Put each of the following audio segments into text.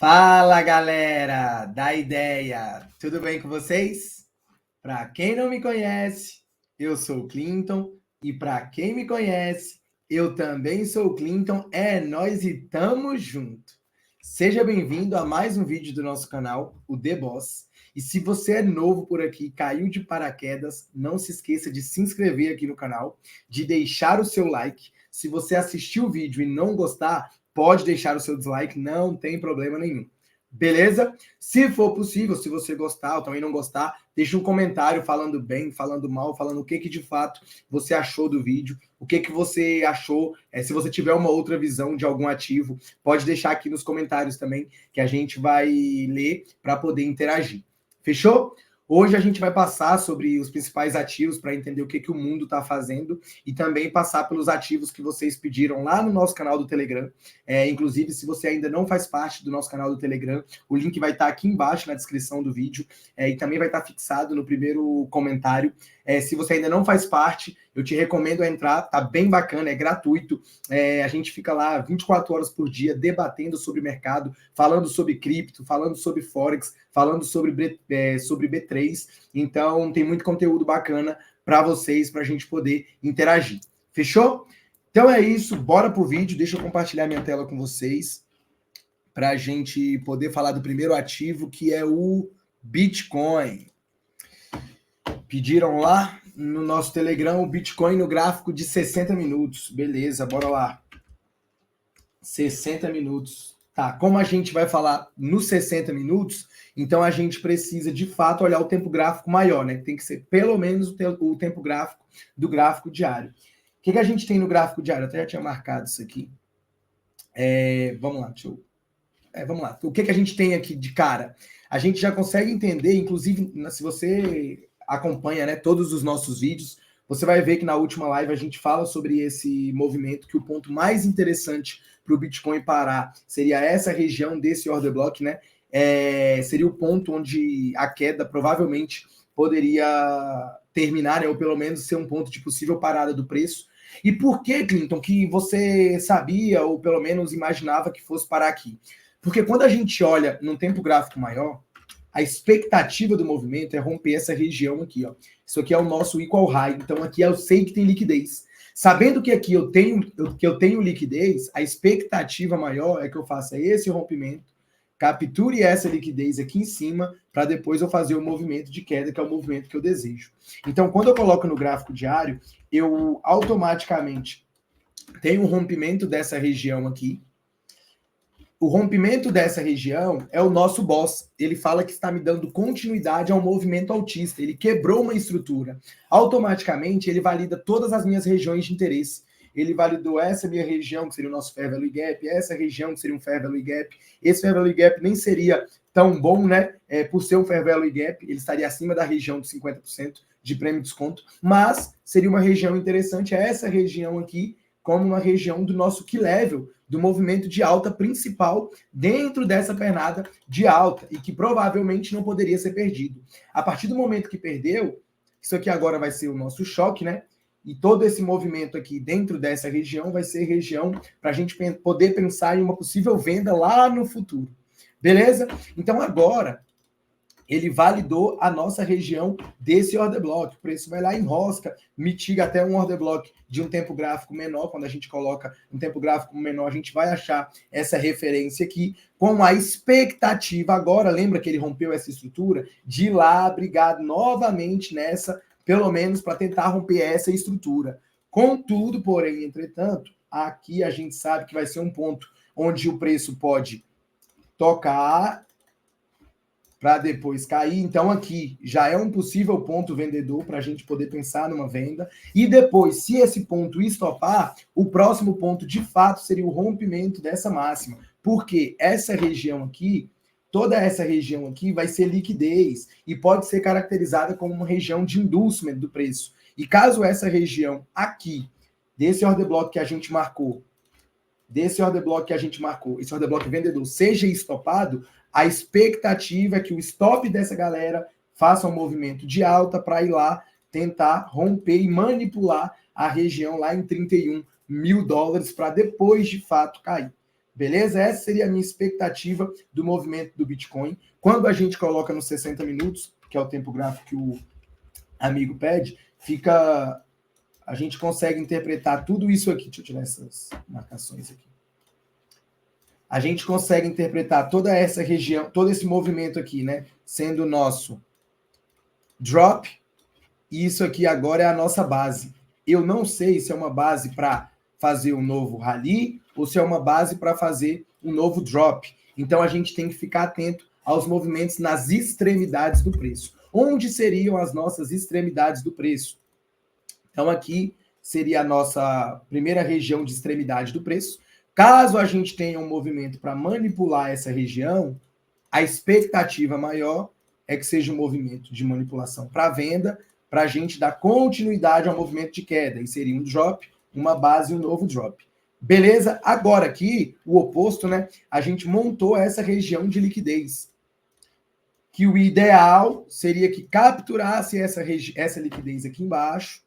Fala, galera da ideia! Tudo bem com vocês? Para quem não me conhece, eu sou o Clinton e para quem me conhece, eu também sou o Clinton. É nós e tamo junto. Seja bem-vindo a mais um vídeo do nosso canal, o The Boss. E se você é novo por aqui, caiu de paraquedas, não se esqueça de se inscrever aqui no canal, de deixar o seu like. Se você assistiu o vídeo e não gostar, pode deixar o seu dislike, não tem problema nenhum. Beleza? Se for possível, se você gostar ou também não gostar, deixa um comentário falando bem, falando mal, falando o que de fato você achou do vídeo, o que você achou, se você tiver uma outra visão de algum ativo, pode deixar aqui nos comentários também, que a gente vai ler para poder interagir. Fechou? Hoje a gente vai passar sobre os principais ativos para entender o que o mundo está fazendo e também passar pelos ativos que vocês pediram lá no nosso canal do Telegram. Inclusive, se você ainda não faz parte do nosso canal do Telegram, o link vai estar aqui embaixo na descrição do vídeo e também vai estar fixado no primeiro comentário. Se você ainda não faz parte, eu te recomendo entrar, tá bem bacana, é gratuito. A gente fica lá 24 horas por dia debatendo sobre mercado, falando sobre cripto, falando sobre Forex, falando sobre B3. Então, tem muito conteúdo bacana para vocês, para a gente poder interagir. Fechou? Então é isso, bora pro vídeo. Deixa eu compartilhar minha tela com vocês para a gente poder falar do primeiro ativo, que é o Bitcoin. Pediram lá no nosso Telegram o Bitcoin no gráfico de 60 minutos. Beleza, bora lá. 60 minutos. Tá, como a gente vai falar nos 60 minutos, então a gente precisa de fato olhar o tempo gráfico maior, né? Tem que ser pelo menos o tempo gráfico do gráfico diário. O que a gente tem no gráfico diário? Eu até já tinha marcado isso aqui. Vamos lá, vamos lá. O que a gente tem aqui de cara? A gente já consegue entender, inclusive, se você acompanha, né, todos os nossos vídeos, você vai ver que na última live a gente fala sobre esse movimento, que o ponto mais interessante para o Bitcoin parar seria essa região desse order block, né? Seria o ponto onde a queda provavelmente poderia terminar, né, ou pelo menos ser um ponto de possível parada do preço. E por que, Clinton, que você sabia, ou pelo menos imaginava que fosse parar aqui? Porque quando a gente olha num tempo gráfico maior, a expectativa do movimento é romper essa região aqui, ó. Isso aqui é o nosso equal high, então aqui eu sei que tem liquidez. Sabendo que aqui eu tenho liquidez, a expectativa maior é que eu faça esse rompimento, capture essa liquidez aqui em cima, para depois eu fazer o movimento de queda, que é o movimento que eu desejo. Então, quando eu coloco no gráfico diário, eu automaticamente tenho um rompimento dessa região aqui. O rompimento dessa região é o nosso boss. Ele fala que está me dando continuidade ao movimento altista. Ele quebrou uma estrutura. Automaticamente, ele valida todas as minhas regiões de interesse. Ele validou essa minha região, que seria o nosso Fair Value Gap, essa região, que seria um Fair Value Gap. Esse Fair Value Gap nem seria tão bom, né? Por ser um Fair Value Gap, ele estaria acima da região de 50% de prêmio de desconto, mas seria uma região interessante, essa região aqui, como uma região do nosso key level, do movimento de alta principal dentro dessa pernada de alta, e que provavelmente não poderia ser perdido. A partir do momento que perdeu, isso aqui agora vai ser o nosso choque, né? E todo esse movimento aqui dentro dessa região vai ser região para a gente poder pensar em uma possível venda lá no futuro. Beleza? Então agora ele validou a nossa região desse order block. O preço vai lá, enrosca, mitiga até um order block de um tempo gráfico menor. Quando a gente coloca um tempo gráfico menor, a gente vai achar essa referência aqui, com a expectativa agora, lembra que ele rompeu essa estrutura, de ir lá brigar novamente nessa, pelo menos para tentar romper essa estrutura. Contudo, porém, entretanto, aqui a gente sabe que vai ser um ponto onde o preço pode tocar para depois cair. Então aqui já é um possível ponto vendedor para a gente poder pensar numa venda. E depois, se esse ponto estopar, o próximo ponto de fato seria o rompimento dessa máxima. Porque essa região aqui, toda essa região aqui vai ser liquidez e pode ser caracterizada como uma região de inducement do preço. E caso essa região aqui, desse order block que a gente marcou, esse order block vendedor, seja estopado, a expectativa é que o stop dessa galera faça um movimento de alta para ir lá tentar romper e manipular a região lá em 31 mil dólares para depois de fato cair. Beleza? Essa seria a minha expectativa do movimento do Bitcoin. Quando a gente coloca nos 60 minutos, que é o tempo gráfico que o amigo pede, a gente consegue interpretar tudo isso aqui. Deixa eu tirar essas marcações aqui. A gente consegue interpretar toda essa região, todo esse movimento aqui, né? Sendo o nosso drop, e isso aqui agora é a nossa base. Eu não sei se é uma base para fazer um novo rally ou se é uma base para fazer um novo drop. Então a gente tem que ficar atento aos movimentos nas extremidades do preço. Onde seriam as nossas extremidades do preço? Então aqui seria a nossa primeira região de extremidade do preço. Caso a gente tenha um movimento para manipular essa região, a expectativa maior é que seja um movimento de manipulação para venda, para a gente dar continuidade ao movimento de queda. E seria um drop, uma base e um novo drop. Beleza? Agora aqui, o oposto, né? A gente montou essa região de liquidez. Que o ideal seria que capturasse essa liquidez aqui embaixo,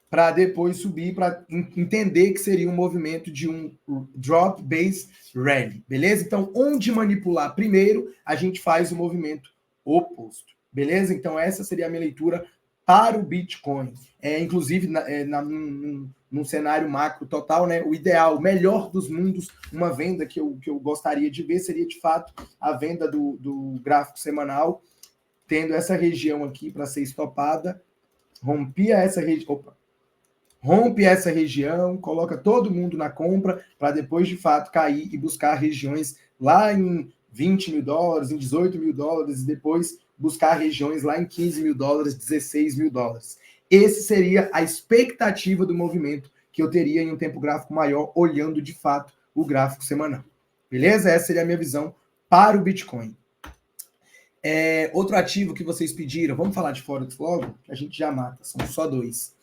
para depois subir, para entender que seria um movimento de um drop base rally, beleza? Então, onde manipular primeiro, a gente faz o movimento oposto, beleza? Então, essa seria a minha leitura para o Bitcoin. Inclusive, num cenário macro total, né? O ideal, o melhor dos mundos, uma venda que eu gostaria de ver seria, de fato, a venda do gráfico semanal, tendo essa região aqui para ser estopada, rompe essa região, coloca todo mundo na compra para depois, de fato, cair e buscar regiões lá em 20 mil dólares, em 18 mil dólares, e depois buscar regiões lá em 15 mil dólares, 16 mil dólares. Esse seria a expectativa do movimento que eu teria em um tempo gráfico maior, olhando, de fato, o gráfico semanal. Beleza? Essa seria a minha visão para o Bitcoin. Outro ativo que vocês pediram, vamos falar de Forex logo, que a gente já mata, são só dois.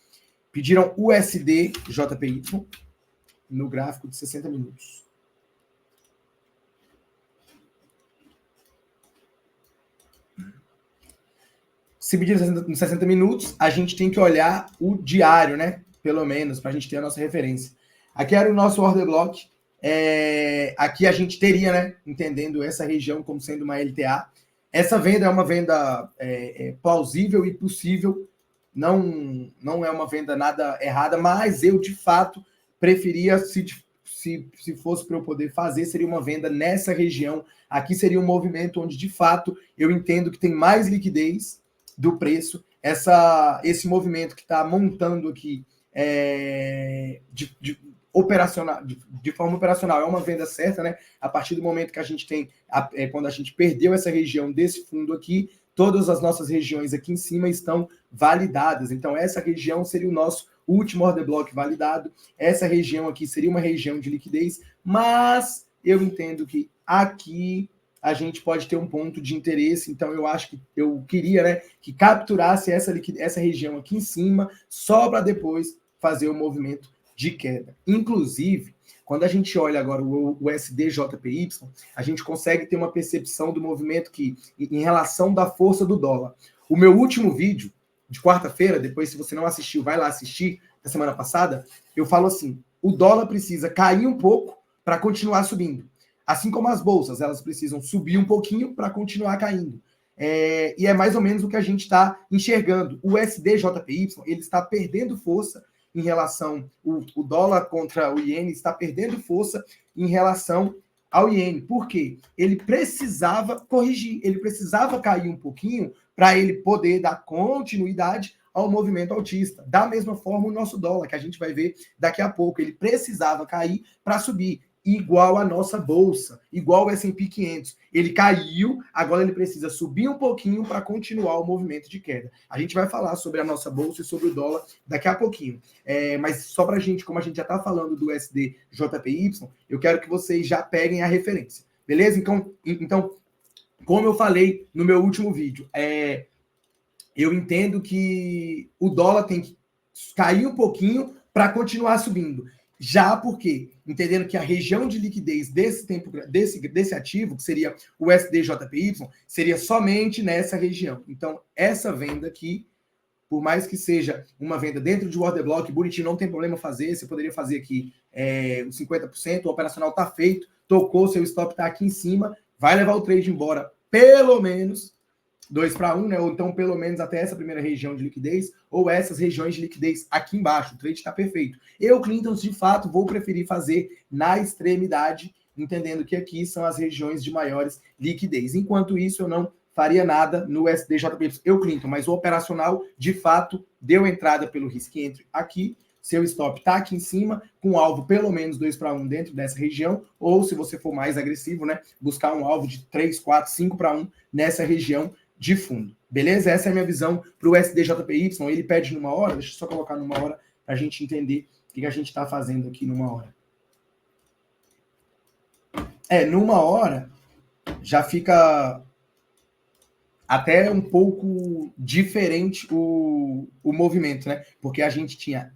Pediram USD JPY no gráfico de 60 minutos. Se pedir nos 60 minutos, a gente tem que olhar o diário, né? Pelo menos, para a gente ter a nossa referência. Aqui era o nosso order block. Aqui a gente teria, né? Entendendo essa região como sendo uma LTA. Essa venda é uma venda plausível e possível. Não é uma venda nada errada, mas eu, de fato, preferia, se fosse para eu poder fazer, seria uma venda nessa região. Aqui seria um movimento onde, de fato, eu entendo que tem mais liquidez do preço. Esse movimento que está montando aqui de forma operacional é uma venda certa, né? A partir do momento que a gente tem, quando a gente perdeu essa região desse fundo aqui, todas as nossas regiões aqui em cima estão validadas. Então, essa região seria o nosso último order block validado. Essa região aqui seria uma região de liquidez, mas eu entendo que aqui a gente pode ter um ponto de interesse. Então, eu acho que eu queria, né, que capturasse essa região aqui em cima, só para depois fazer o movimento de queda. Inclusive, quando a gente olha agora o USD-JPY, a gente consegue ter uma percepção do movimento que, em relação da força do dólar. O meu último vídeo, de quarta-feira, depois, se você não assistiu, vai lá assistir, da semana passada, eu falo assim, o dólar precisa cair um pouco para continuar subindo. Assim como as bolsas, elas precisam subir um pouquinho para continuar caindo. E é mais ou menos o que a gente está enxergando. O USD-JPY, ele está perdendo força em relação, o dólar contra o iene está perdendo força em relação ao iene. Por quê? Ele precisava corrigir, ele precisava cair um pouquinho para ele poder dar continuidade ao movimento altista. Da mesma forma, o nosso dólar, que a gente vai ver daqui a pouco, ele precisava cair para subir. Igual a nossa bolsa, igual o S&P 500. Ele caiu, agora ele precisa subir um pouquinho para continuar o movimento de queda. A gente vai falar sobre a nossa bolsa e sobre o dólar daqui a pouquinho. Mas só para a gente, como a gente já está falando do USD JPY, eu quero que vocês já peguem a referência. Beleza? Então, como eu falei no meu último vídeo, eu entendo que o dólar tem que cair um pouquinho para continuar subindo. Já porque, entendendo que a região de liquidez desse ativo, que seria o USD-JPY, seria somente nessa região. Então, essa venda aqui por mais que seja uma venda dentro de um order block, bonitinho, não tem problema fazer, você poderia fazer aqui os 50%, o operacional está feito, tocou, seu stop está aqui em cima, vai levar o trade embora pelo menos 2-1, né? Ou então pelo menos até essa primeira região de liquidez, ou essas regiões de liquidez aqui embaixo. O trade está perfeito. Eu, Clinton, de fato, vou preferir fazer na extremidade, entendendo que aqui são as regiões de maiores liquidez. Enquanto isso, eu não faria nada no SDJP. Eu, Clinton, mas o operacional, de fato, deu entrada pelo risk entry aqui. Seu stop está aqui em cima, com alvo pelo menos 2-1 dentro dessa região, ou se você for mais agressivo, né, buscar um alvo de 3, 4, 5-1 nessa região de fundo. Beleza? Essa é a minha visão para o SDJPY. Ele pede numa hora, deixa eu só colocar numa hora para a gente entender o que a gente está fazendo aqui numa hora. Numa hora já fica até um pouco diferente o movimento, né? Porque a gente tinha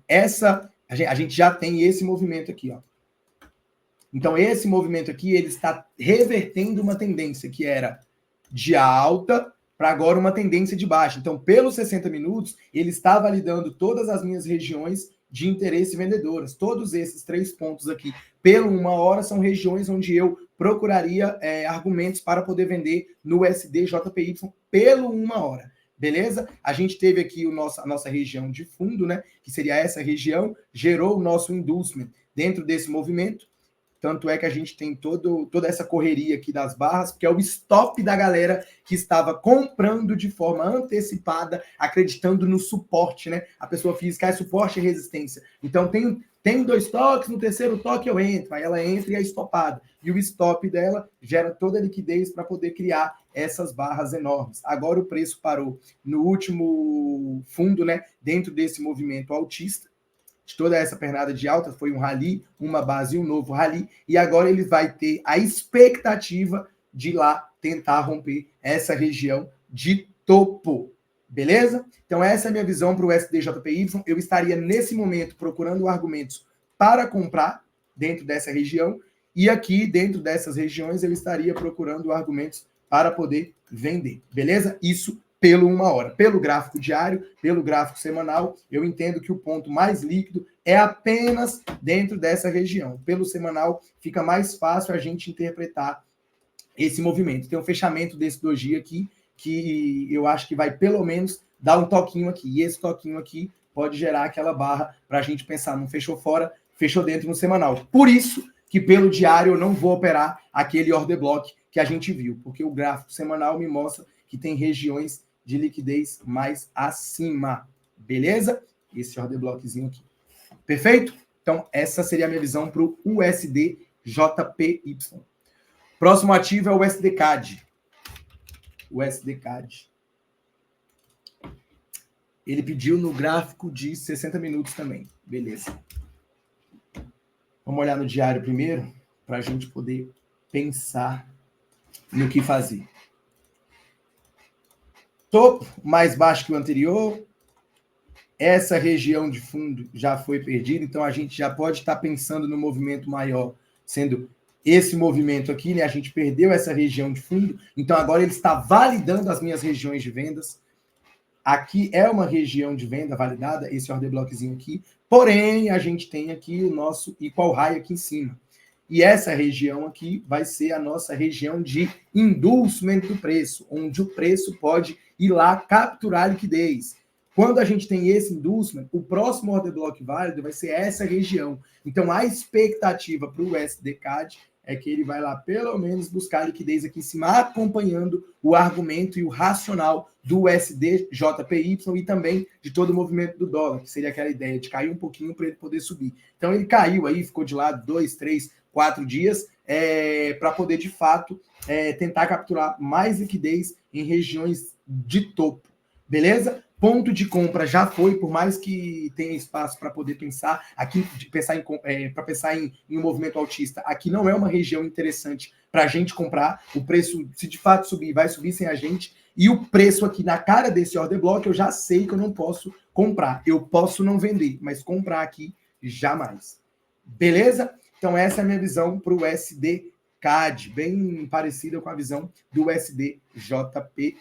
a gente já tem esse movimento aqui, ó. Então, esse movimento aqui, ele está revertendo uma tendência que era de alta para agora uma tendência de baixa. Então, pelos 60 minutos, ele está validando todas as minhas regiões de interesse vendedoras. Todos esses 3 pontos aqui, pelo 1 hora, são regiões onde eu procuraria argumentos para poder vender no SDJPY pelo 1 hora. Beleza? A gente teve aqui a nossa região de fundo, né? Que seria essa região, gerou o nosso inducement dentro desse movimento. Tanto é que a gente tem toda essa correria aqui das barras, porque é o stop da galera que estava comprando de forma antecipada, acreditando no suporte, né? A pessoa física é suporte e resistência. Então, tem 2 toques, no terceiro toque eu entro. Aí ela entra e é estopada. E o stop dela gera toda a liquidez para poder criar essas barras enormes. Agora o preço parou no último fundo, né? Dentro desse movimento altista. De toda essa pernada de alta, foi um rally, uma base e um novo rally, e agora ele vai ter a expectativa de ir lá tentar romper essa região de topo, beleza? Então essa é a minha visão para o SDJPY. Eu estaria nesse momento procurando argumentos para comprar dentro dessa região, e aqui dentro dessas regiões eu estaria procurando argumentos para poder vender, beleza? Isso pelo 1 hora. Pelo gráfico diário, pelo gráfico semanal, eu entendo que o ponto mais líquido é apenas dentro dessa região. Pelo semanal, fica mais fácil a gente interpretar esse movimento. Tem um fechamento desse doji aqui, que eu acho que vai pelo menos dar um toquinho aqui. E esse toquinho aqui pode gerar aquela barra para a gente pensar, não fechou fora, fechou dentro no semanal. Por isso que pelo diário eu não vou operar aquele order block que a gente viu, porque o gráfico semanal me mostra que tem regiões de liquidez mais acima, beleza? Esse order blockzinho aqui. Perfeito? Então, essa seria a minha visão para o USDJPY. Próximo ativo é o USDCAD. O USDCAD. Ele pediu no gráfico de 60 minutos também. Beleza. Vamos olhar no diário primeiro, para a gente poder pensar no que fazer. Topo mais baixo que o anterior. Essa região de fundo já foi perdida, então a gente já pode estar pensando no movimento maior, sendo esse movimento aqui, né? A gente perdeu essa região de fundo, então agora ele está validando as minhas regiões de vendas. Aqui é uma região de venda validada, esse order blockzinho aqui, porém a gente tem aqui o nosso equal high aqui em cima. E essa região aqui vai ser a nossa região de inducement do preço, onde o preço pode ir lá capturar a liquidez. Quando a gente tem esse inducement, o próximo order block válido vai ser essa região. Então, a expectativa para o USDCAD é que ele vai lá, pelo menos, buscar a liquidez aqui em cima, acompanhando o argumento e o racional do SDJPY e também de todo o movimento do dólar, que seria aquela ideia de cair um pouquinho para ele poder subir. Então, ele caiu aí, ficou de lado 2, 3, 4 dias, para poder, de fato, tentar capturar mais liquidez em regiões de topo. Beleza? Ponto de compra já foi, por mais que tenha espaço para poder pensar aqui, para pensar em um movimento altista, aqui não é uma região interessante para a gente comprar. O preço, se de fato subir, vai subir sem a gente. E o preço aqui na cara desse order block, eu já sei que eu não posso comprar. Eu posso não vender, mas comprar aqui jamais. Beleza? Então essa é a minha visão para o USDCAD, bem parecida com a visão do USDJPY.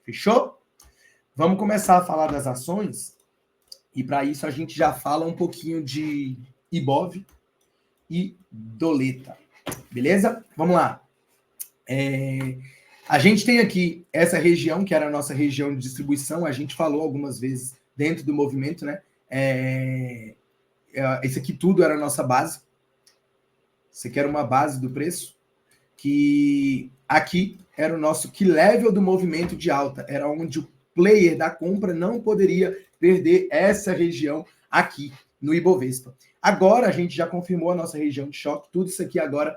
Fechou? vamos começar a falar das ações, e para isso a gente já fala um pouquinho de Ibov e Doleta, beleza? Vamos lá. A gente tem aqui essa região, que era a nossa região de distribuição, a gente falou algumas vezes dentro do movimento, né? Esse aqui tudo era a nossa base. Isso aqui era uma base do preço, que aqui era o nosso key level do movimento de alta, era onde o player da compra não poderia perder essa região aqui no Ibovespa. Agora a gente já confirmou a nossa região de choque, tudo isso aqui agora,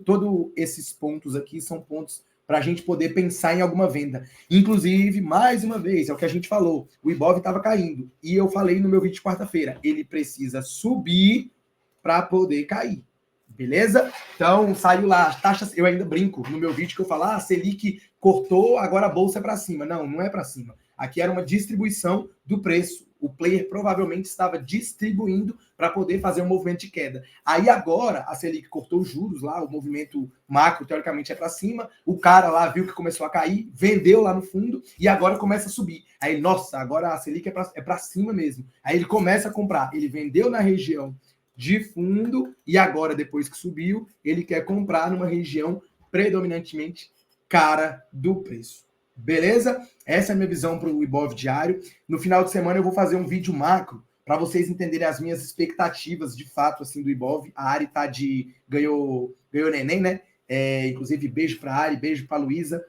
todos esses pontos aqui são pontos para a gente poder pensar em alguma venda. Inclusive, mais uma vez, é o que a gente falou, o Ibov estava caindo, e eu falei no meu vídeo de quarta-feira, ele precisa subir para poder cair. Beleza? Então, saiu lá as taxas, eu ainda brinco no meu vídeo que eu falo, a Selic cortou, agora a bolsa é para cima. Não, não é para cima. Aqui era uma distribuição do preço. O player provavelmente estava distribuindo para poder fazer um movimento de queda. Aí agora a Selic cortou os juros lá, o movimento macro teoricamente é para cima, o cara lá viu que começou a cair, vendeu lá no fundo e agora começa a subir. Aí, nossa, agora a Selic é para cima mesmo. Aí ele começa a comprar, ele vendeu na região de fundo, e agora, depois que subiu, ele quer comprar numa região predominantemente cara do preço. Beleza? Essa é a minha visão para o Ibov diário. No final de semana eu vou fazer um vídeo macro para vocês entenderem as minhas expectativas de fato assim do Ibov. A Ari tá ganhou neném, né? Inclusive, beijo para a Ari, beijo para a Luísa.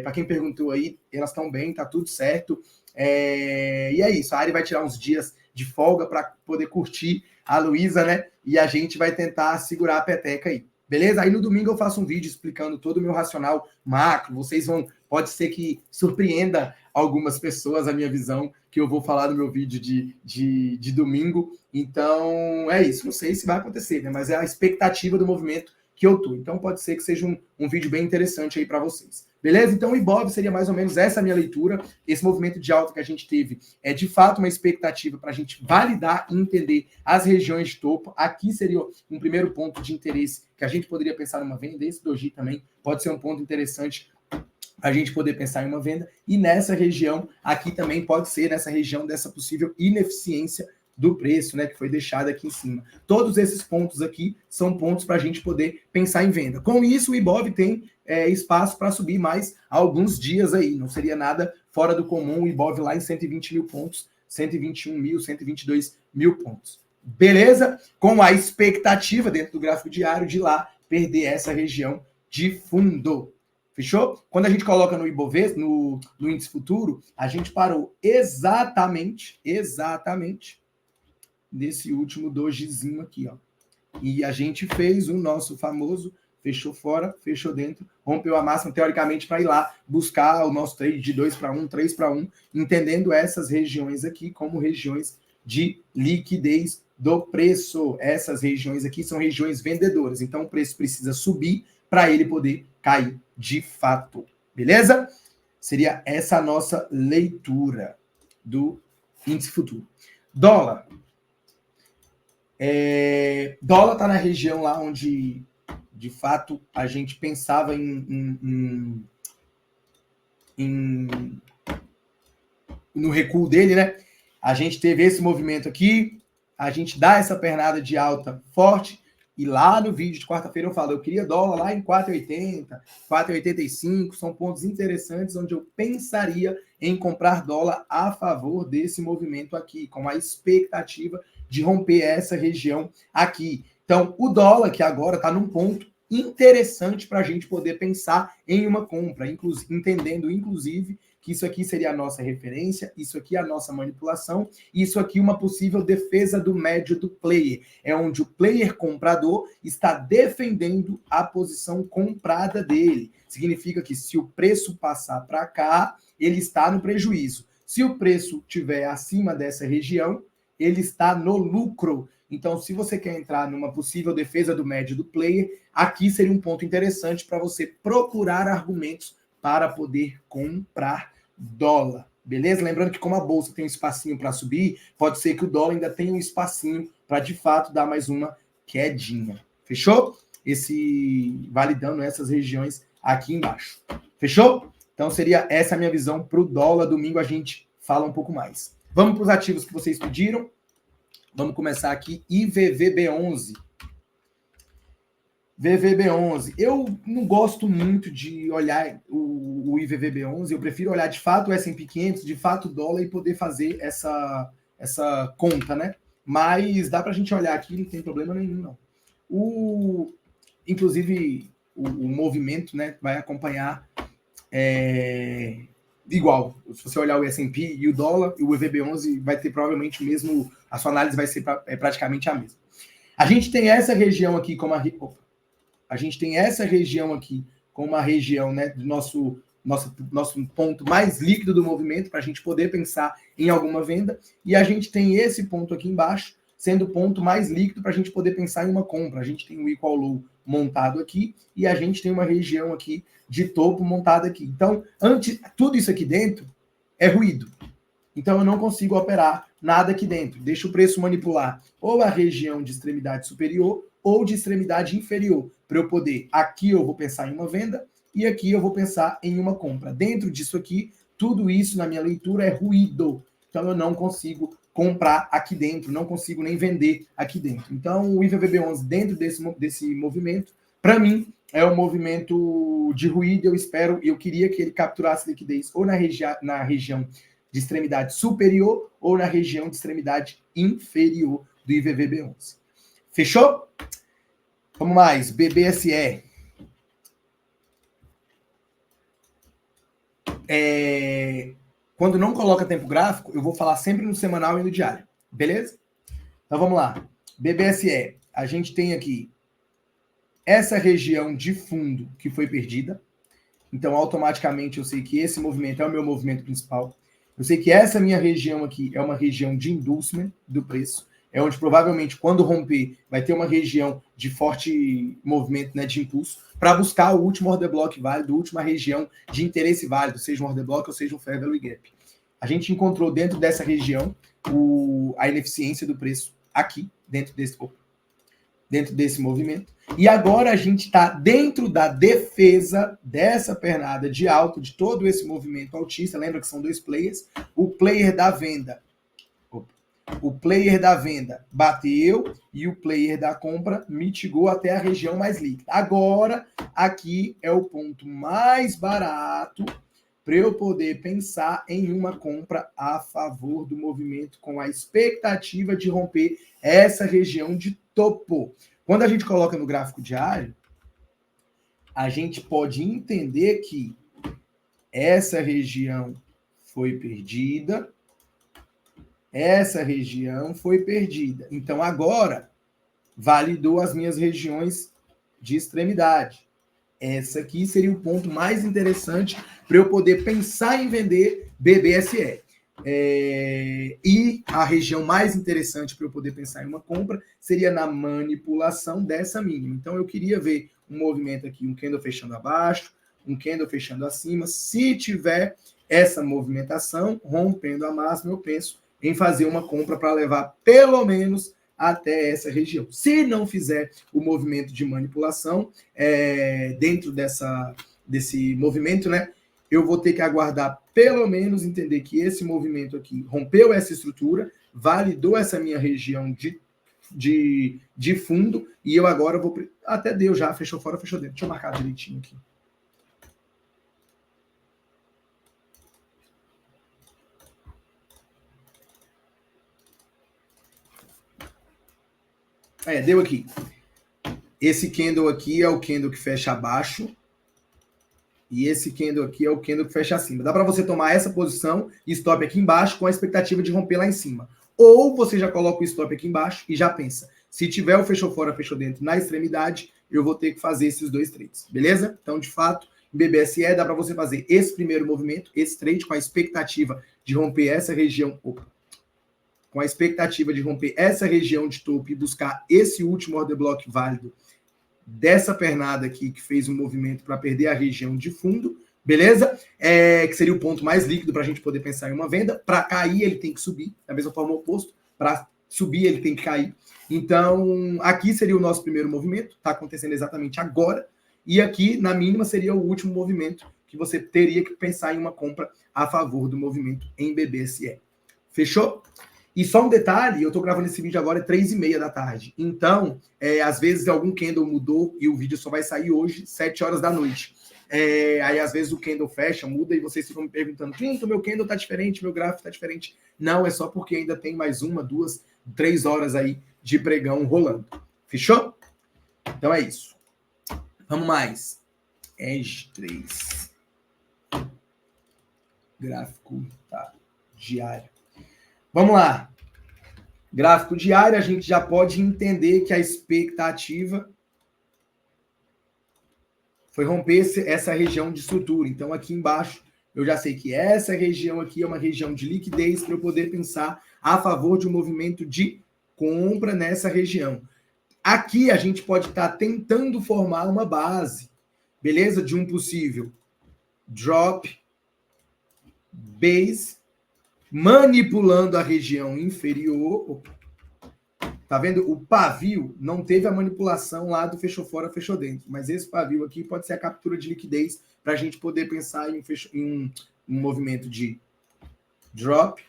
Para quem perguntou aí, elas estão bem, tá tudo certo. E é isso, a Ari vai tirar uns dias de folga para poder curtir a Luísa, né? E a gente vai tentar segurar a peteca aí. Beleza? Aí no domingo eu faço um vídeo explicando todo o meu racional macro. Vocês vão... Pode ser que surpreenda algumas pessoas a minha visão que eu vou falar no meu vídeo de domingo. Então, é isso. Não sei se vai acontecer, né? Mas é a expectativa do movimento que eu tô. Então, pode ser que seja um vídeo bem interessante aí para vocês. Beleza? Então, o Ibov seria mais ou menos essa minha leitura. Esse movimento de alta que a gente teve é, de fato, uma expectativa para a gente validar e entender as regiões de topo. Aqui seria um primeiro ponto de interesse que a gente poderia pensar numa venda. Esse doji também pode ser um ponto interessante a gente poder pensar em uma venda. E nessa região, aqui também pode ser nessa região dessa possível ineficiência do preço, né, que foi deixado aqui em cima. Todos esses pontos aqui são pontos para a gente poder pensar em venda. Com isso, o Ibov tem espaço para subir mais alguns dias aí. Não seria nada fora do comum o Ibov lá em 120 mil pontos, 121 mil, 122 mil pontos. Beleza? Com a expectativa dentro do gráfico diário de lá perder essa região de fundo. Fechou? Quando a gente coloca no Ibovespa, no índice futuro, a gente parou exatamente nesse último dojizinho aqui, ó. E a gente fez o nosso famoso fechou fora, fechou dentro, rompeu a máxima, teoricamente, para ir lá buscar o nosso trade de 2 para 1, 3 para 1, entendendo essas regiões aqui como regiões de liquidez do preço. Essas regiões aqui são regiões vendedoras, então o preço precisa subir para ele poder cair de fato. Beleza? Seria essa a nossa leitura do índice futuro. Dólar. Dólar está na região lá onde, de fato, a gente pensava no recuo dele, né? A gente teve esse movimento aqui, a gente dá essa pernada de alta forte, e lá no vídeo de quarta-feira eu falo, eu queria dólar lá em 4,80, 4,85, são pontos interessantes onde eu pensaria em comprar dólar a favor desse movimento aqui, com a expectativa de romper essa região aqui. Então, o dólar, que agora está num ponto interessante para a gente poder pensar em uma compra, entendendo, inclusive, que isso aqui seria a nossa referência, isso aqui é a nossa manipulação, isso aqui uma possível defesa do médio do player, é onde o player comprador está defendendo a posição comprada dele. Significa que se o preço passar para cá, ele está no prejuízo. Se o preço estiver acima dessa região, ele está no lucro. Então, se você quer entrar numa possível defesa do médio do player, aqui seria um ponto interessante para você procurar argumentos para poder comprar dólar. Beleza? Lembrando que como a bolsa tem um espacinho para subir, pode ser que o dólar ainda tenha um espacinho para, de fato, dar mais uma quedinha. Fechou? Validando essas regiões aqui embaixo. Fechou? Então, seria essa a minha visão para o dólar. Domingo a gente fala um pouco mais. Vamos para os ativos que vocês pediram. Vamos começar aqui. IVVB11. VVB11. Eu não gosto muito de olhar o IVVB11. Eu prefiro olhar de fato o S&P 500, de fato o dólar e poder fazer essa conta, né? Mas dá para a gente olhar aqui, não tem problema nenhum, não. Inclusive, o movimento, né, vai acompanhar igual. Se você olhar o S&P e o dólar, o IVB11 vai ter provavelmente o mesmo, a sua análise vai ser praticamente a mesma. A gente tem essa região aqui como a gente tem essa região aqui como uma região, né, do nosso ponto mais líquido do movimento, para a gente poder pensar em alguma venda, e a gente tem esse ponto aqui embaixo, sendo o ponto mais líquido para a gente poder pensar em uma compra. A gente tem o equal low montado aqui, e a gente tem uma região aqui de topo montada aqui. Então, tudo isso aqui dentro é ruído. Então, eu não consigo operar nada aqui dentro. Deixa o preço manipular ou a região de extremidade superior ou de extremidade inferior, para eu poder, aqui eu vou pensar em uma venda, e aqui eu vou pensar em uma compra. Dentro disso aqui, tudo isso na minha leitura é ruído. Então, eu não consigo comprar aqui dentro, não consigo nem vender aqui dentro. Então, o IVVB11 dentro desse movimento, para mim, é um movimento de ruído. Eu queria que ele capturasse liquidez ou na região de extremidade superior ou na região de extremidade inferior do IVVB11. Fechou? Vamos mais. BBSE. Quando não coloca tempo gráfico, eu vou falar sempre no semanal e no diário. Beleza? Então vamos lá. BBSE. A gente tem aqui essa região de fundo que foi perdida. Então, automaticamente, eu sei que esse movimento é o meu movimento principal. Eu sei que essa minha região aqui é uma região de inducement do preço. É onde provavelmente, quando romper, vai ter uma região de forte movimento, né, de impulso, para buscar o último order block válido, a última região de interesse válido, seja um order block ou seja um fair value gap. A gente encontrou dentro dessa região a ineficiência do preço aqui, dentro desse movimento. E agora a gente está dentro da defesa dessa pernada de alto, de todo esse movimento altista. Lembra que são dois players. O player da venda bateu e o player da compra mitigou até a região mais líquida. Agora, aqui é o ponto mais barato para eu poder pensar em uma compra a favor do movimento com a expectativa de romper essa região de topo. Quando a gente coloca no gráfico diário, a gente pode entender que essa região foi perdida, essa região foi perdida. Então, agora, validou as minhas regiões de extremidade. Essa aqui seria o ponto mais interessante para eu poder pensar em vender BBSE. E a região mais interessante para eu poder pensar em uma compra seria na manipulação dessa mínima. Então, eu queria ver um movimento aqui, um candle fechando abaixo, um candle fechando acima. Se tiver essa movimentação, rompendo a máxima, eu penso em fazer uma compra para levar pelo menos até essa região. Se não fizer o movimento de manipulação dentro desse movimento, né, eu vou ter que aguardar pelo menos entender que esse movimento aqui rompeu essa estrutura, validou essa minha região de fundo, e eu agora vou... Até deu já, fechou fora, fechou dentro. Deixa eu marcar direitinho aqui. Deu aqui. Esse candle aqui é o candle que fecha abaixo. E esse candle aqui é o candle que fecha acima. Dá para você tomar essa posição e stop aqui embaixo com a expectativa de romper lá em cima. Ou você já coloca o stop aqui embaixo e já pensa. Se tiver o fechou fora, fechou dentro na extremidade, eu vou ter que fazer esses dois trades. Beleza? Então, de fato, em BBSE dá para você fazer esse primeiro movimento, esse trade com a expectativa de romper essa região... com a expectativa de romper essa região de topo e buscar esse último order block válido dessa pernada aqui, que fez um movimento para perder a região de fundo, beleza? Que seria o ponto mais líquido para a gente poder pensar em uma venda. Para cair, ele tem que subir, da mesma forma oposto. Para subir, ele tem que cair. Então, aqui seria o nosso primeiro movimento, está acontecendo exatamente agora. E aqui, na mínima, seria o último movimento que você teria que pensar em uma compra a favor do movimento em BBSE. Fechou? E só um detalhe, eu estou gravando esse vídeo agora, é 3h30 da tarde. Então, às vezes algum candle mudou e o vídeo só vai sair hoje, 7 horas da noite. Aí, às vezes, o candle fecha, muda, e vocês ficam me perguntando, Clinton, meu candle está diferente, meu gráfico está diferente. Não, é só porque ainda tem mais 1, 2, 3 horas aí de pregão rolando. Fechou? Então é isso. Vamos mais. Edge 3. Gráfico diário. Vamos lá. Gráfico diário, a gente já pode entender que a expectativa foi romper essa região de estrutura. Então, aqui embaixo, eu já sei que essa região aqui é uma região de liquidez para eu poder pensar a favor de um movimento de compra nessa região. Aqui, a gente pode estar tentando formar uma base, beleza? De um possível drop, base, manipulando a região inferior. Tá vendo? O pavio não teve a manipulação lá do fechou fora, fechou dentro. Mas esse pavio aqui pode ser a captura de liquidez para a gente poder pensar em um movimento de drop,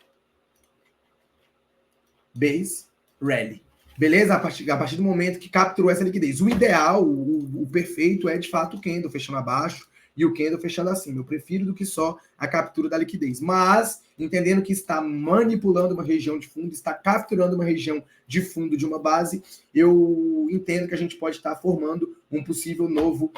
base, rally. Beleza? A partir do momento que capturou essa liquidez. O ideal, o perfeito é de fato o candle fechando abaixo e o candle fechando acima. Eu prefiro do que só a captura da liquidez. Mas, entendendo que está manipulando uma região de fundo, está capturando uma região de fundo de uma base, eu entendo que a gente pode estar formando um possível novo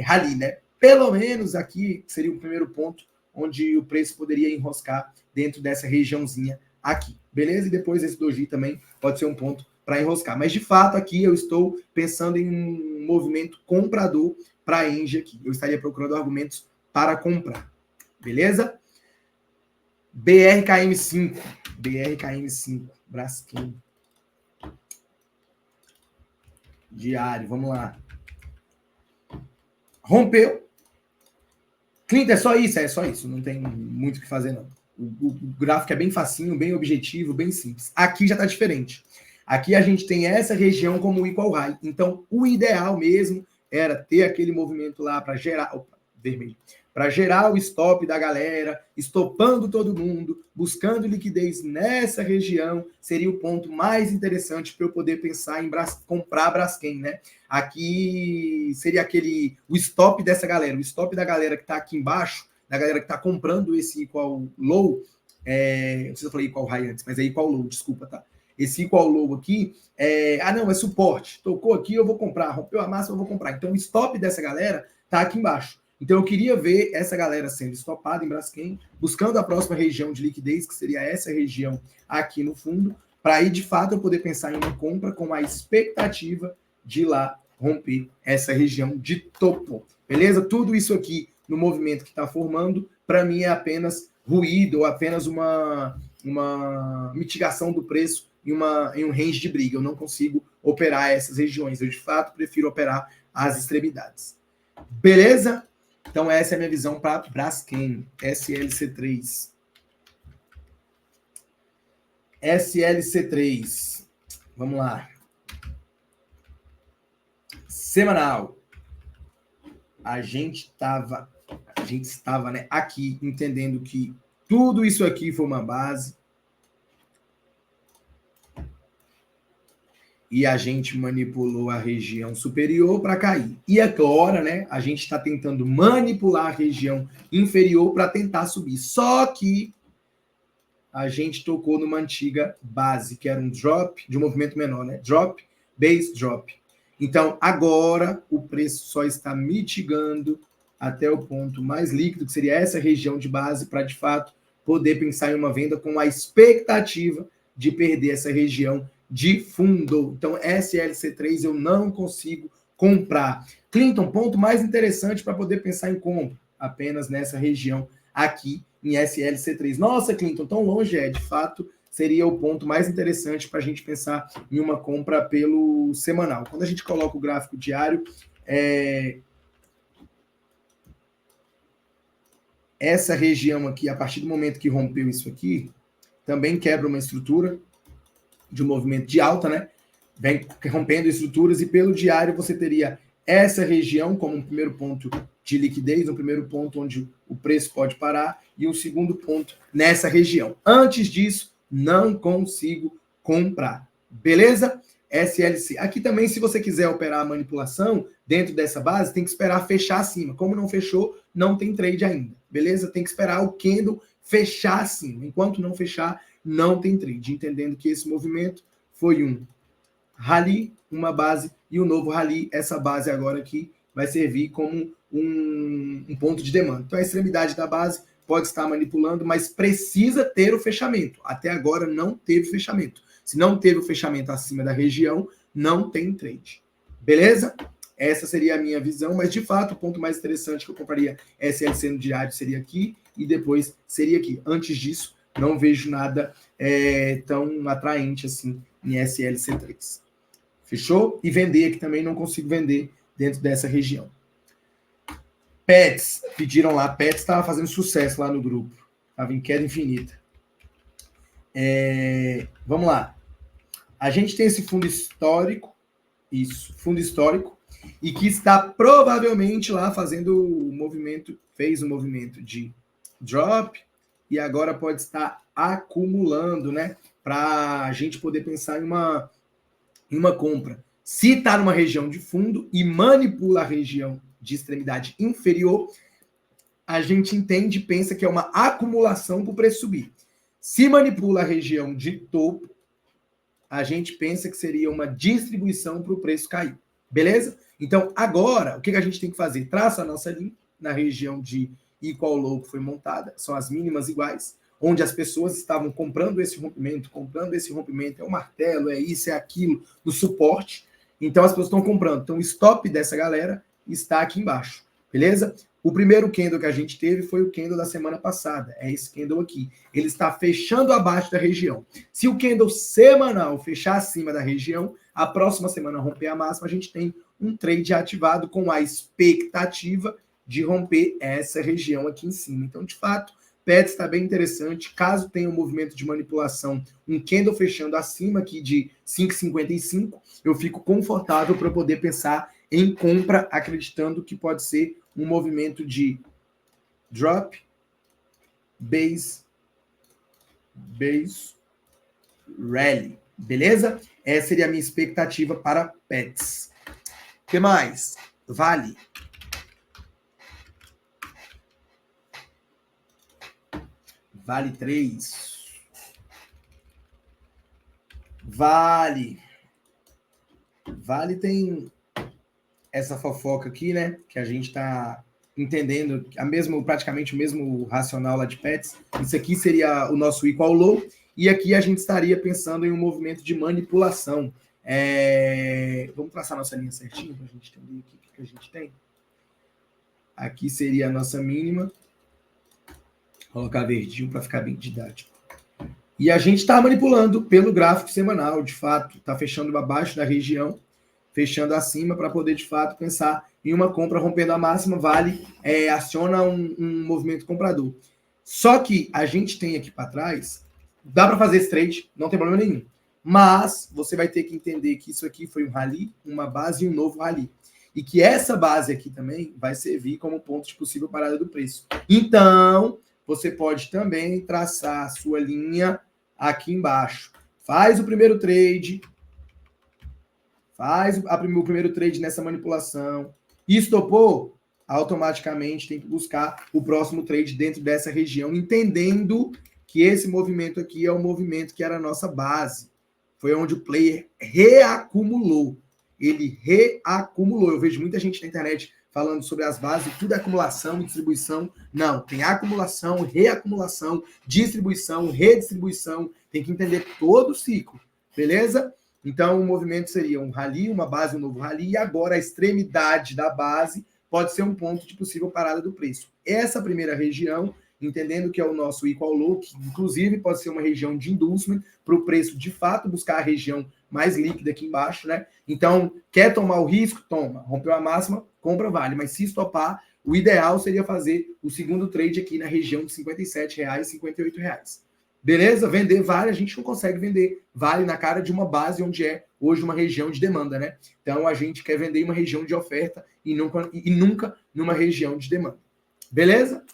rally, né? Pelo menos aqui seria o primeiro ponto onde o preço poderia enroscar dentro dessa regiãozinha aqui. Beleza? E depois esse doji também pode ser um ponto para enroscar. Mas, de fato, aqui eu estou pensando em um movimento comprador para a Engie aqui. Eu estaria procurando argumentos para comprar. Beleza? BRKM5. BRKM5. Braskem. Diário. Vamos lá. Rompeu. Clinton, é só isso? É só isso. Não tem muito o que fazer, não. O gráfico é bem facinho, bem objetivo, bem simples. Aqui já está diferente. Aqui a gente tem essa região como equal high. Então, o ideal mesmo era ter aquele movimento lá para gerar... Opa, vermelho. Para gerar o stop da galera, estopando todo mundo, buscando liquidez nessa região, seria o ponto mais interessante para eu poder pensar em comprar Braskem, né? Aqui seria o stop dessa galera. O stop da galera que está aqui embaixo, da galera que está comprando esse equal low, não sei se eu falei equal high antes, mas é equal low, desculpa, tá? Esse equal low aqui, não, é suporte. Tocou aqui, eu vou comprar. Rompeu a máxima, eu vou comprar. Então, o stop dessa galera tá aqui embaixo. Então, eu queria ver essa galera sendo estopada em Braskem, buscando a próxima região de liquidez, que seria essa região aqui no fundo, para aí, de fato, eu poder pensar em uma compra com a expectativa de ir lá romper essa região de topo. Beleza? Tudo isso aqui no movimento que está formando, para mim é apenas ruído, ou apenas uma mitigação do preço em um range de briga. Eu não consigo operar essas regiões. Eu, de fato, prefiro operar as extremidades. Beleza? Então, essa é a minha visão para Braskem, SLC3. SLC3. Vamos lá. Semanal. A gente estava, né, aqui entendendo que tudo isso aqui foi uma base. E a gente manipulou a região superior para cair. E agora, né, a gente está tentando manipular a região inferior para tentar subir. Só que a gente tocou numa antiga base, que era um drop de um movimento menor, né? Drop, base, drop. Então, agora, o preço só está mitigando até o ponto mais líquido, que seria essa região de base, para, de fato, poder pensar em uma venda com a expectativa de perder essa região de fundo. Então, SLC3 eu não consigo comprar. Clinton, ponto mais interessante para poder pensar em compra, apenas nessa região aqui em SLC3. Nossa, Clinton, tão longe de fato, seria o ponto mais interessante para a gente pensar em uma compra pelo semanal. Quando a gente coloca o gráfico diário, essa região aqui, a partir do momento que rompeu isso aqui, também quebra uma estrutura de um movimento de alta, né? Vem rompendo estruturas, e pelo diário você teria essa região como um primeiro ponto de liquidez, no primeiro ponto onde o preço pode parar, e um segundo ponto nessa região. Antes disso, não consigo comprar. Beleza? SLC. Aqui também, se você quiser operar a manipulação dentro dessa base, tem que esperar fechar acima. Como não fechou, não tem trade ainda. Beleza? Tem que esperar o candle fechar acima. Enquanto não fechar, não tem trade. Entendendo que esse movimento foi um rally, uma base, e o novo rally, essa base agora aqui, vai servir como um ponto de demanda. Então, a extremidade da base pode estar manipulando, mas precisa ter o fechamento. Até agora não teve fechamento. Se não teve o fechamento acima da região, não tem trade. Beleza? Essa seria a minha visão, mas de fato o ponto mais interessante que eu compraria SLC no diário seria aqui e depois seria aqui. Antes disso, não vejo nada tão atraente assim em SLC3. Fechou? E vender aqui também não consigo vender dentro dessa região. Pets, pediram lá, Pets estava fazendo sucesso lá no grupo. Estava em queda infinita. Vamos lá. A gente tem esse fundo histórico, fundo histórico, e que está provavelmente lá fazendo o movimento, fez um movimento de drop, e agora pode estar acumulando, né? Para a gente poder pensar em uma compra. Se está numa região de fundo e manipula a região de extremidade inferior, a gente entende e pensa que é uma acumulação para o preço subir. Se manipula a região de topo, a gente pensa que seria uma distribuição para o preço cair. Beleza? Então, agora, o que a gente tem que fazer? Traça a nossa linha na região de equal low que foi montada, são as mínimas iguais, onde as pessoas estavam comprando esse rompimento, é o martelo, é isso, é aquilo, do suporte. Então, as pessoas estão comprando. Então, o stop dessa galera está aqui embaixo. Beleza? O primeiro candle que a gente teve foi o candle da semana passada. É esse candle aqui. Ele está fechando abaixo da região. Se o candle semanal fechar acima da região, a próxima semana romper a máxima, a gente tem um trade ativado com a expectativa de romper essa região aqui em cima. Então, de fato, PETS está bem interessante. Caso tenha um movimento de manipulação, um candle fechando acima aqui de 5,55, eu fico confortável para poder pensar em compra, acreditando que pode ser um movimento de drop, base, rally. Beleza? Essa seria a minha expectativa para PETS. O que mais? Vale. Vale 3. Vale tem essa fofoca aqui, né? Que a gente está entendendo praticamente o mesmo racional lá de PETS. Isso aqui seria o nosso equal low. E aqui a gente estaria pensando em um movimento de manipulação. Vamos traçar nossa linha certinho para a gente entender aqui o que a gente tem. Aqui seria a nossa mínima. Vou colocar verdinho para ficar bem didático. E a gente está manipulando pelo gráfico semanal, de fato. Está fechando abaixo da região, fechando acima para poder, de fato, pensar em uma compra rompendo a máxima. Vale, aciona um movimento comprador. Só que a gente tem aqui para trás, dá para fazer esse trade, não tem problema nenhum. Mas você vai ter que entender que isso aqui foi um rally, uma base e um novo rally. E que essa base aqui também vai servir como ponto de possível parada do preço. Então, você pode também traçar a sua linha aqui embaixo. Faz o primeiro trade, o primeiro trade nessa manipulação. E estopou, automaticamente tem que buscar o próximo trade dentro dessa região, entendendo que esse movimento aqui é o movimento que era a nossa base. Foi onde o player reacumulou. Ele reacumulou. Eu vejo muita gente na internet falando sobre as bases, tudo é acumulação e distribuição. Não, tem acumulação, reacumulação, distribuição, redistribuição. Tem que entender todo o ciclo, beleza? Então, o movimento seria um rally, uma base, um novo rally, e agora a extremidade da base pode ser um ponto de possível parada do preço. Essa primeira região, entendendo que é o nosso equal low, que inclusive pode ser uma região de inducement, para o preço de fato buscar a região mais líquida aqui embaixo, né? Então, quer tomar o risco? Toma. Rompeu a máxima, compra, vale. Mas se estopar, o ideal seria fazer o segundo trade aqui na região de R$ 57,00, R$ 58,00. Beleza? Vender vale, a gente não consegue vender vale na cara de uma base onde é hoje uma região de demanda, né? Então a gente quer vender em uma região de oferta e nunca numa região de demanda. Beleza?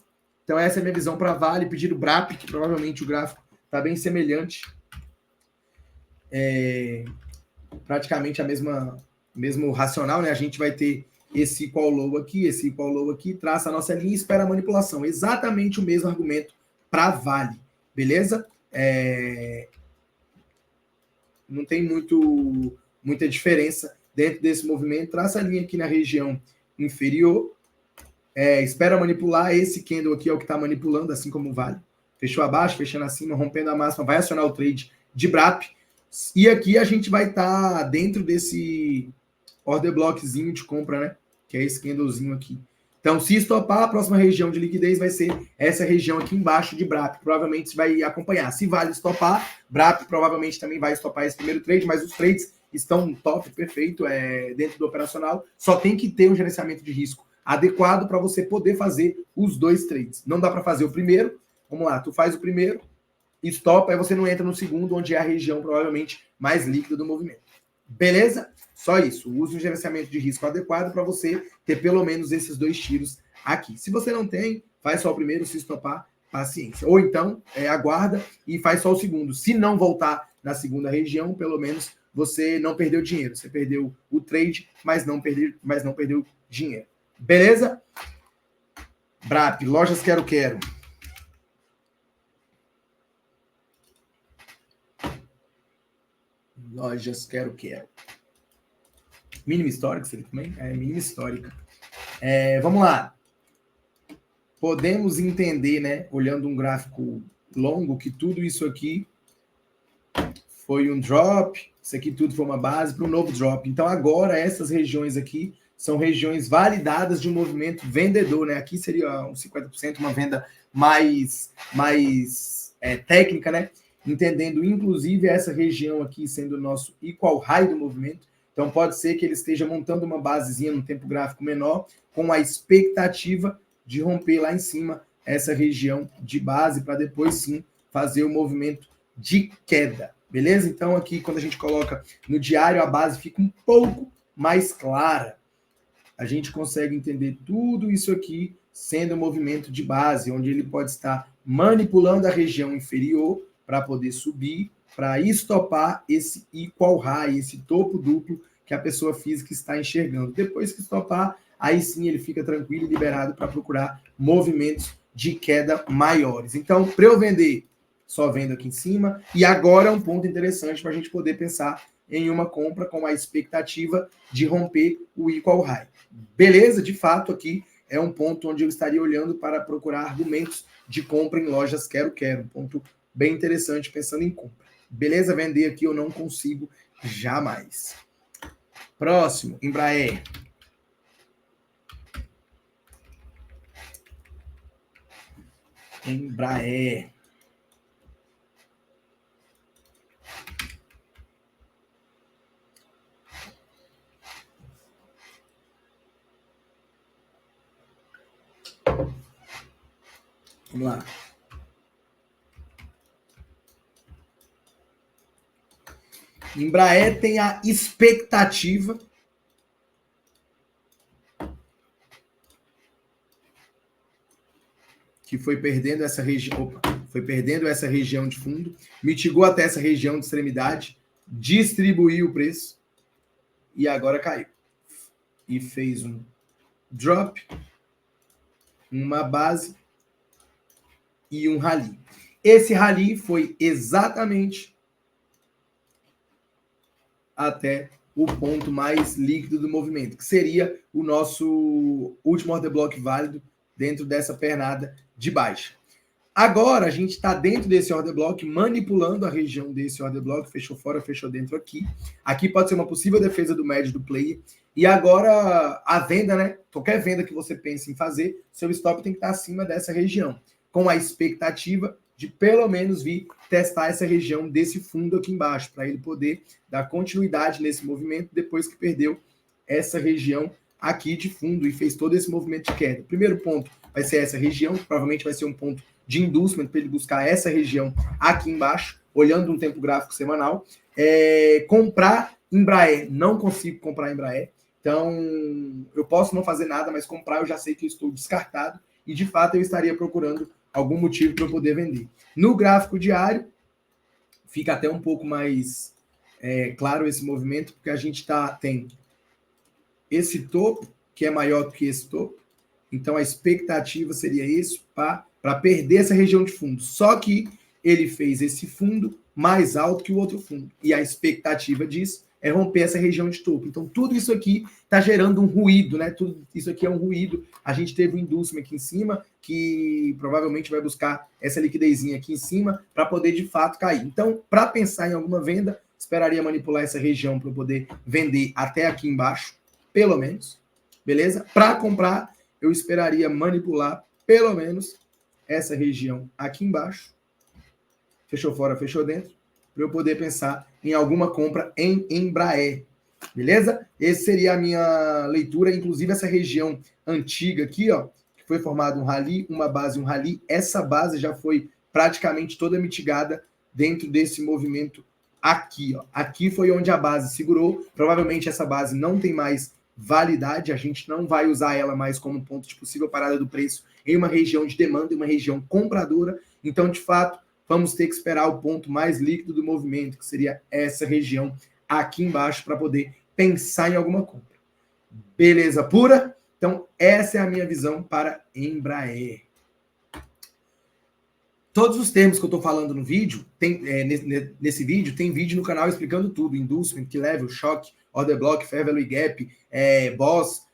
Então essa é a minha visão para Vale, pedido BRAP, que provavelmente o gráfico está bem semelhante. Praticamente a mesmo racional, né? A gente vai ter esse equal low aqui, traça a nossa linha e espera a manipulação. Exatamente o mesmo argumento para Vale, beleza? Não tem muita diferença dentro desse movimento. Traça a linha aqui na região inferior, espera manipular. Esse candle aqui é o que está manipulando, assim como o Vale. Fechou abaixo, fechando acima, rompendo a máxima, vai acionar o trade de BRAP. E aqui a gente vai estar dentro desse order blockzinho de compra, né? Que é esse candlezinho aqui. Então, se estopar, a próxima região de liquidez vai ser essa região aqui embaixo de BRAP. Provavelmente você vai acompanhar. Se Vale estopar, BRAP provavelmente também vai estopar esse primeiro trade, mas os trades estão top, perfeito, dentro do operacional. Só tem que ter um gerenciamento de risco adequado para você poder fazer os dois trades. Não dá para fazer o primeiro. Vamos lá, tu faz o primeiro, estopa, aí você não entra no segundo, onde é a região provavelmente mais líquida do movimento. Beleza? Só isso. Use um gerenciamento de risco adequado para você ter pelo menos esses dois tiros aqui. Se você não tem, faz só o primeiro, se estopar, paciência. Ou então, aguarda e faz só o segundo. Se não voltar na segunda região, pelo menos você não perdeu dinheiro. Você perdeu o trade, mas não perdeu dinheiro. Beleza? BRAP, lojas quero. Lojas quero. Mínima histórica, seria também? Mínima histórica. Vamos lá. Podemos entender, né, olhando um gráfico longo, que tudo isso aqui foi um drop, isso aqui tudo foi uma base para um novo drop. Então agora essas regiões aqui são regiões validadas de um movimento vendedor, né? Aqui seria uns 50%, uma venda mais técnica, né? Entendendo inclusive essa região aqui sendo o nosso equal high do movimento. Então pode ser que ele esteja montando uma basezinha no tempo gráfico menor, com a expectativa de romper lá em cima essa região de base para depois sim fazer o movimento de queda. Beleza? Então aqui quando a gente coloca no diário a base fica um pouco mais clara. A gente consegue entender tudo isso aqui sendo um movimento de base, onde ele pode estar manipulando a região inferior para poder subir, para estopar esse equal high, esse topo duplo que a pessoa física está enxergando. Depois que estopar, aí sim ele fica tranquilo e liberado para procurar movimentos de queda maiores. Então, para eu vender, só vendo aqui em cima. E agora é um ponto interessante para a gente poder pensar em uma compra com a expectativa de romper o equal high. Beleza? De fato, aqui é um ponto onde eu estaria olhando para procurar argumentos de compra em lojas quero. Um ponto bem interessante pensando em compra. Beleza? Vender aqui eu não consigo jamais. Próximo, Embraer. Vamos lá. Embraer tem a expectativa que foi perdendo essa região, de fundo, mitigou até essa região de extremidade, distribuiu o preço e agora caiu. E fez um drop, uma base e um rally. Esse rally foi exatamente até o ponto mais líquido do movimento, que seria o nosso último order block válido dentro dessa pernada de baixa. Agora a gente está dentro desse order block, manipulando a região desse order block, fechou fora, fechou dentro aqui. Aqui pode ser uma possível defesa do médio do player. E agora a venda, né? Qualquer venda que você pense em fazer, seu stop tem que estar acima dessa região, com a expectativa de pelo menos vir testar essa região desse fundo aqui embaixo, para ele poder dar continuidade nesse movimento depois que perdeu essa região aqui de fundo e fez todo esse movimento de queda. O primeiro ponto vai ser essa região, que provavelmente vai ser um ponto de inducement para ele buscar essa região aqui embaixo, olhando um tempo gráfico semanal, comprar Embraer, não consigo comprar Embraer. Então, eu posso não fazer nada, mas comprar eu já sei que eu estou descartado. E, de fato, eu estaria procurando algum motivo para eu poder vender. No gráfico diário, fica até um pouco mais claro esse movimento, porque a gente tem esse topo, que é maior do que esse topo. Então, a expectativa seria isso para perder essa região de fundo. Só que ele fez esse fundo mais alto que o outro fundo. E a expectativa disso é romper essa região de topo. Então, tudo isso aqui está gerando um ruído, né? Tudo isso aqui é um ruído. A gente teve um Industrium aqui em cima, que provavelmente vai buscar essa liquidezinha aqui em cima para poder, de fato, cair. Então, para pensar em alguma venda, esperaria manipular essa região para eu poder vender até aqui embaixo, pelo menos. Beleza? Para comprar, eu esperaria manipular pelo menos essa região aqui embaixo. Fechou fora, fechou dentro. Para eu poder pensar em alguma compra em Embraer. Beleza? Essa seria a minha leitura. Inclusive, essa região antiga aqui, ó, que foi formado um rally, uma base, um rally. Essa base já foi praticamente toda mitigada dentro desse movimento aqui, ó. Aqui foi onde a base segurou. Provavelmente essa base não tem mais validade, a gente não vai usar ela mais como ponto de possível parada do preço em uma região de demanda, em uma região compradora. Então, de fato, vamos ter que esperar o ponto mais líquido do movimento, que seria essa região aqui embaixo, para poder pensar em alguma compra. Beleza pura? Então, essa é a minha visão para Embraer. Todos os termos que eu estou falando no vídeo, nesse vídeo, tem vídeo no canal explicando tudo: Industrium, Key Level, Choque, Order Block, Fair Value Gap, Boss,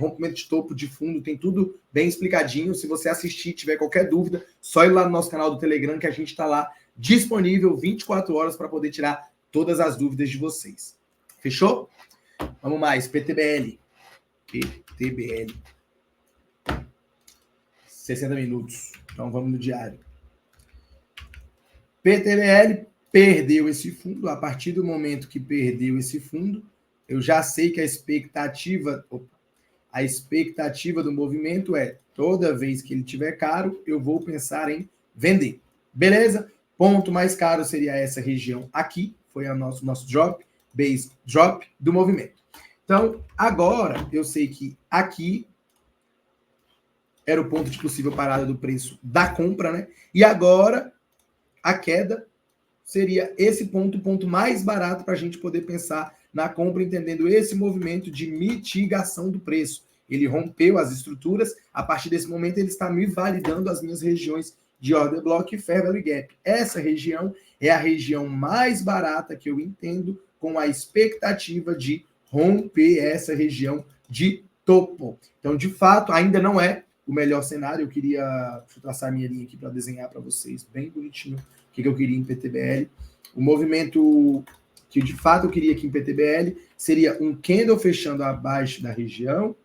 rompimento de topo de fundo, tem tudo bem explicadinho. Se você assistir e tiver qualquer dúvida, só ir lá no nosso canal do Telegram, que a gente está lá disponível 24 horas para poder tirar todas as dúvidas de vocês. Fechou? Vamos mais, PTBL. PTBL. 60 minutos. Então vamos no diário. PTBL perdeu esse fundo. A partir do momento que perdeu esse fundo, eu já sei que a expectativa do movimento é: toda vez que ele tiver caro, eu vou pensar em vender. Beleza? Ponto mais caro seria essa região aqui. Foi o nosso drop, base drop do movimento. Então, agora eu sei que aqui era o ponto de possível parada do preço da compra, né? E agora a queda seria esse ponto, o ponto mais barato para a gente poder pensar na compra, entendendo esse movimento de mitigação do preço. Ele rompeu as estruturas, a partir desse momento ele está me validando as minhas regiões de order block e fair value gap. Essa região é a região mais barata que eu entendo, com a expectativa de romper essa região de topo. Então, de fato, ainda não é o melhor cenário. Eu queria traçar minha linha aqui para desenhar para vocês bem bonitinho o que eu queria em PTBL. O movimento que de fato eu queria aqui em PTBL seria um candle fechando abaixo da região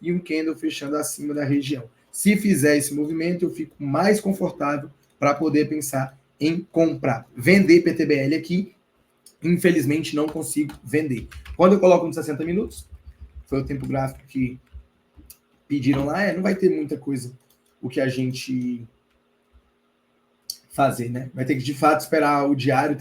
e um candle fechando acima da região. Se fizer esse movimento, eu fico mais confortável para poder pensar em comprar. Vender PTBL aqui, infelizmente não consigo vender. Quando eu coloco nos 60 minutos, foi o tempo gráfico que pediram lá, não vai ter muita coisa o que a gente fazer, né? Vai ter que, de fato, esperar o diário,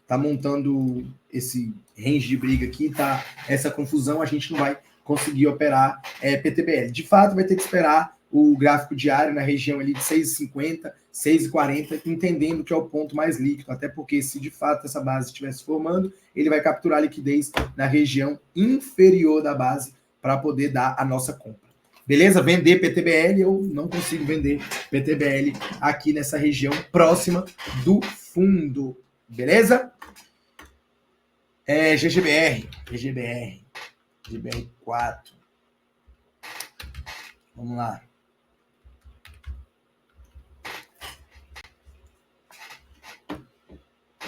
tá montando esse range de briga aqui, tá essa confusão, a gente não vai conseguir operar PTBL. De fato, vai ter que esperar o gráfico diário na região ali de 6,50, 6,40, entendendo que é o ponto mais líquido, até porque se de fato essa base estiver se formando, ele vai capturar liquidez na região inferior da base para poder dar a nossa compra. Beleza? Vender PTBL, eu não consigo vender PTBL aqui nessa região próxima do fundo. Beleza? GGBR 4. Vamos lá.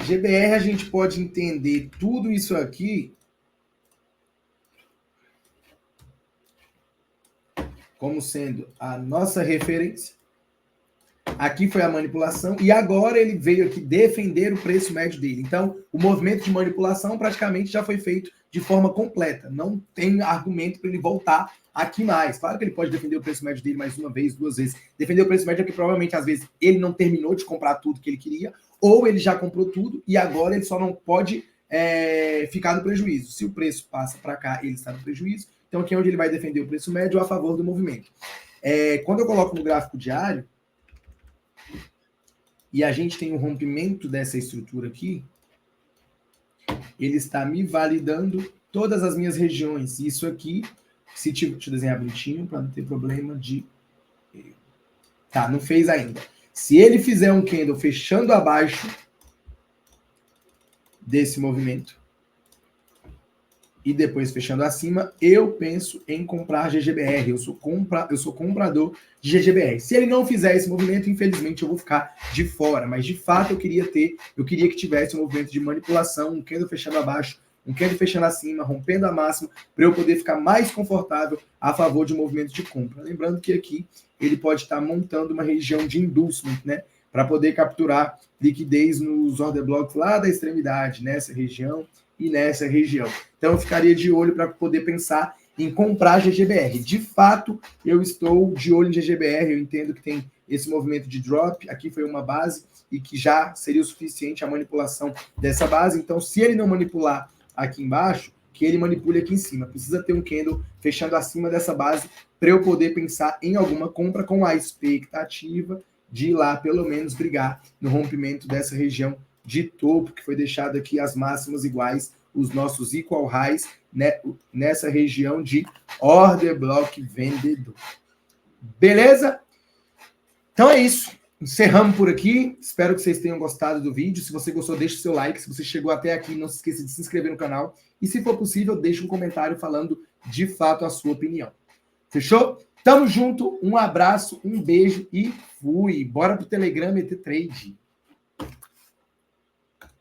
GBR, a gente pode entender tudo isso aqui como sendo a nossa referência. Aqui foi a manipulação e agora ele veio aqui defender o preço médio dele. Então, o movimento de manipulação praticamente já foi feito de forma completa. Não tem argumento para ele voltar aqui mais. Claro que ele pode defender o preço médio dele mais uma vez, duas vezes. Defender o preço médio é que provavelmente, às vezes, ele não terminou de comprar tudo que ele queria, ou ele já comprou tudo e agora ele só não pode ficar no prejuízo. Se o preço passa para cá, ele está no prejuízo. Então, aqui é onde ele vai defender o preço médio a favor do movimento. Quando eu coloco no gráfico diário, e a gente tem um rompimento dessa estrutura aqui, ele está me validando todas as minhas regiões. Isso aqui, deixa eu desenhar bonitinho para não ter problema de... Tá, não fez ainda. Se ele fizer um candle fechando abaixo desse movimento e depois fechando acima, eu penso em comprar GGBR. Eu sou comprador de GGBR. Se ele não fizer esse movimento, infelizmente eu vou ficar de fora. Mas de fato eu queria que tivesse um movimento de manipulação, um candle fechando abaixo, um candle fechando acima, rompendo a máxima, para eu poder ficar mais confortável a favor de um movimento de compra. Lembrando que aqui ele pode estar montando uma região de inducement, né? Para poder capturar liquidez nos order blocks lá da extremidade, nessa região e nessa região. Então eu ficaria de olho para poder pensar em comprar GGBR. De fato, eu estou de olho em GGBR, eu entendo que tem esse movimento de drop, aqui foi uma base e que já seria o suficiente a manipulação dessa base. Então, se ele não manipular aqui embaixo, que ele manipule aqui em cima. Precisa ter um candle fechando acima dessa base para eu poder pensar em alguma compra com a expectativa de ir lá, pelo menos, brigar no rompimento dessa região de topo, que foi deixado aqui as máximas iguais, os nossos equal highs, né, nessa região de order block vendedor. Beleza? Então é isso. Encerramos por aqui. Espero que vocês tenham gostado do vídeo. Se você gostou, deixe seu like. Se você chegou até aqui, não se esqueça de se inscrever no canal. E se for possível, deixe um comentário falando de fato a sua opinião. Fechou? Tamo junto. Um abraço, um beijo e fui. Bora pro Telegram meter trade.